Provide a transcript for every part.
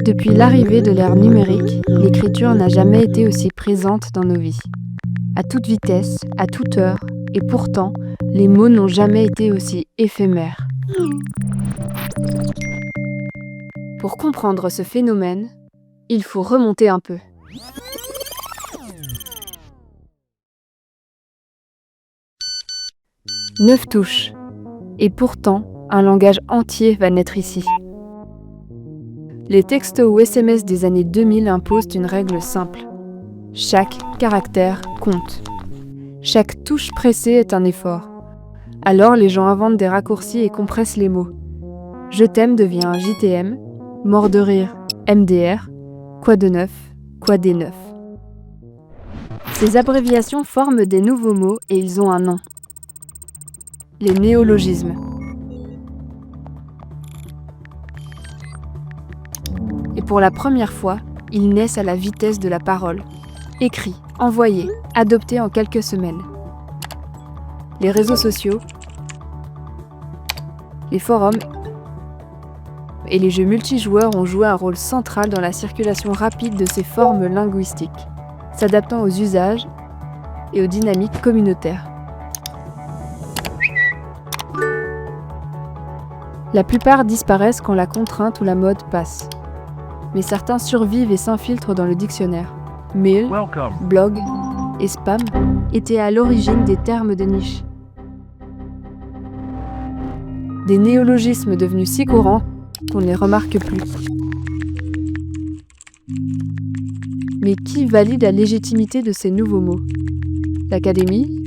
Depuis l'arrivée de l'ère numérique, l'écriture n'a jamais été aussi présente dans nos vies. À toute vitesse, à toute heure, et pourtant, les mots n'ont jamais été aussi éphémères. Pour comprendre ce phénomène, il faut remonter un peu. Neuf touches. Et pourtant, un langage entier va naître ici. Les textos ou SMS des années 2000 imposent une règle simple. Chaque caractère compte. Chaque touche pressée est un effort. Alors les gens inventent des raccourcis et compressent les mots. Je t'aime devient JTM, mort de rire, MDR, quoi de neuf, quoi des neuf. Ces abréviations forment des nouveaux mots et ils ont un nom. Les néologismes. Et pour la première fois, ils naissent à la vitesse de la parole. Écrits, envoyés, adoptés en quelques semaines. Les réseaux sociaux, les forums et les jeux multijoueurs ont joué un rôle central dans la circulation rapide de ces formes linguistiques, s'adaptant aux usages et aux dynamiques communautaires. La plupart disparaissent quand la contrainte ou la mode passe. Mais certains survivent et s'infiltrent dans le dictionnaire. Mail, blog et spam étaient à l'origine des termes de niche. Des néologismes devenus si courants qu'on ne les remarque plus. Mais qui valide la légitimité de ces nouveaux mots ? L'Académie ?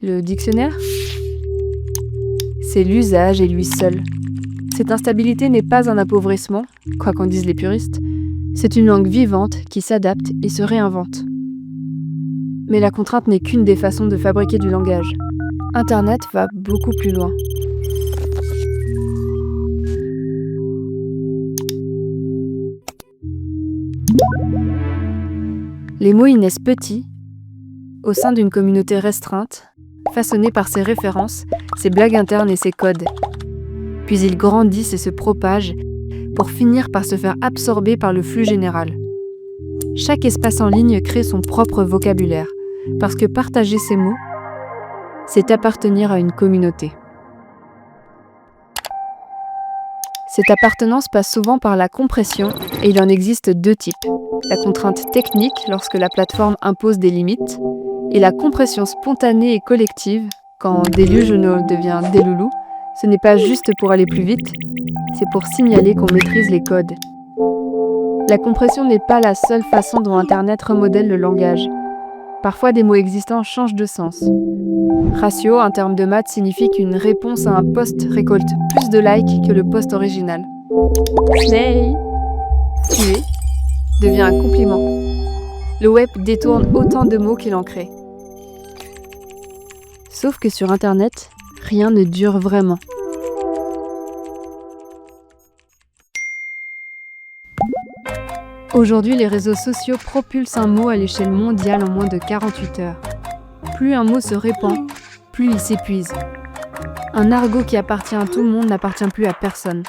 Le dictionnaire ? C'est l'usage et lui seul. Cette instabilité n'est pas un appauvrissement, quoi qu'en disent les puristes, c'est une langue vivante qui s'adapte et se réinvente. Mais la contrainte n'est qu'une des façons de fabriquer du langage. Internet va beaucoup plus loin. Les mots y naissent petits, au sein d'une communauté restreinte, façonnée par ses références, ses blagues internes et ses codes. Puis ils grandissent et se propagent pour finir par se faire absorber par le flux général. Chaque espace en ligne crée son propre vocabulaire, parce que partager ces mots, c'est appartenir à une communauté. Cette appartenance passe souvent par la compression, et il en existe deux types. La contrainte technique, lorsque la plateforme impose des limites, et la compression spontanée et collective, quand Delusional devient Delulu, ce n'est pas juste pour aller plus vite, c'est pour signaler qu'on maîtrise les codes. La compression n'est pas la seule façon dont Internet remodèle le langage. Parfois, des mots existants changent de sens. Ratio, en termes de maths, signifie qu'une réponse à un post récolte plus de likes que le post original. Slay, tuer, devient un compliment. Le web détourne autant de mots qu'il en crée. Sauf que sur Internet, rien ne dure vraiment. Aujourd'hui, les réseaux sociaux propulsent un mot à l'échelle mondiale en moins de 48 heures. Plus un mot se répand, plus il s'épuise. Un argot qui appartient à tout le monde n'appartient plus à personne.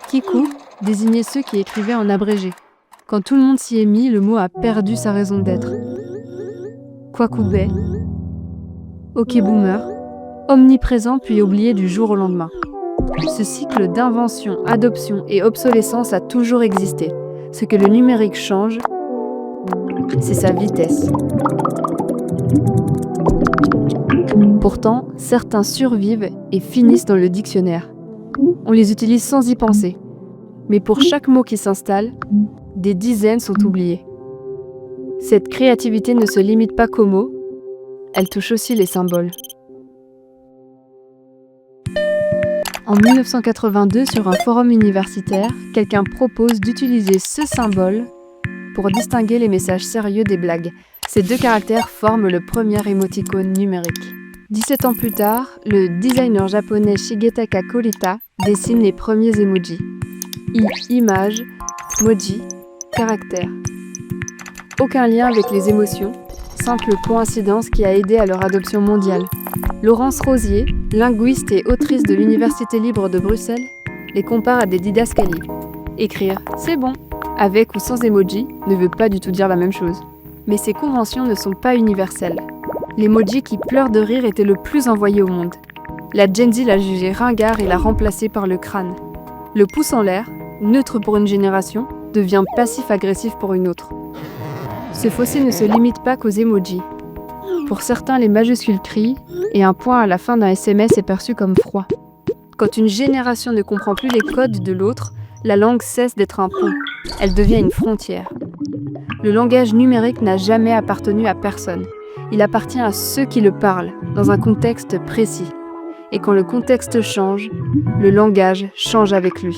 Kiku désignait ceux qui écrivaient en abrégé. Quand tout le monde s'y est mis, le mot a perdu sa raison d'être. Kwakubé, Okeboomer, omniprésent puis oublié du jour au lendemain. Ce cycle d'invention, adoption et obsolescence a toujours existé. Ce que le numérique change, c'est sa vitesse. Pourtant, certains survivent et finissent dans le dictionnaire. On les utilise sans y penser. Mais pour chaque mot qui s'installe, des dizaines sont oubliés. Cette créativité ne se limite pas qu'aux mots, elle touche aussi les symboles. En 1982, sur un forum universitaire, quelqu'un propose d'utiliser ce symbole pour distinguer les messages sérieux des blagues. Ces deux caractères forment le premier émoticône numérique. 17 ans plus tard, le designer japonais Shigetaka Kurita dessine les premiers emojis. Image, moji, caractère. Aucun lien avec les émotions, simple coïncidence qui a aidé à leur adoption mondiale. Laurence Rosier, linguiste et autrice de l'Université libre de Bruxelles, les compare à des didascalies. Écrire « c'est bon » avec ou sans emoji ne veut pas du tout dire la même chose. Mais ces conventions ne sont pas universelles. L'emoji qui pleure de rire était le plus envoyé au monde. La Gen Z l'a jugé ringard et l'a remplacé par le crâne. Le pouce en l'air, neutre pour une génération, devient passif-agressif pour une autre. Ce fossé ne se limite pas qu'aux emojis. Pour certains, les majuscules crient et un point à la fin d'un SMS est perçu comme froid. Quand une génération ne comprend plus les codes de l'autre, la langue cesse d'être un pont. Elle devient une frontière. Le langage numérique n'a jamais appartenu à personne. Il appartient à ceux qui le parlent, dans un contexte précis. Et quand le contexte change, le langage change avec lui.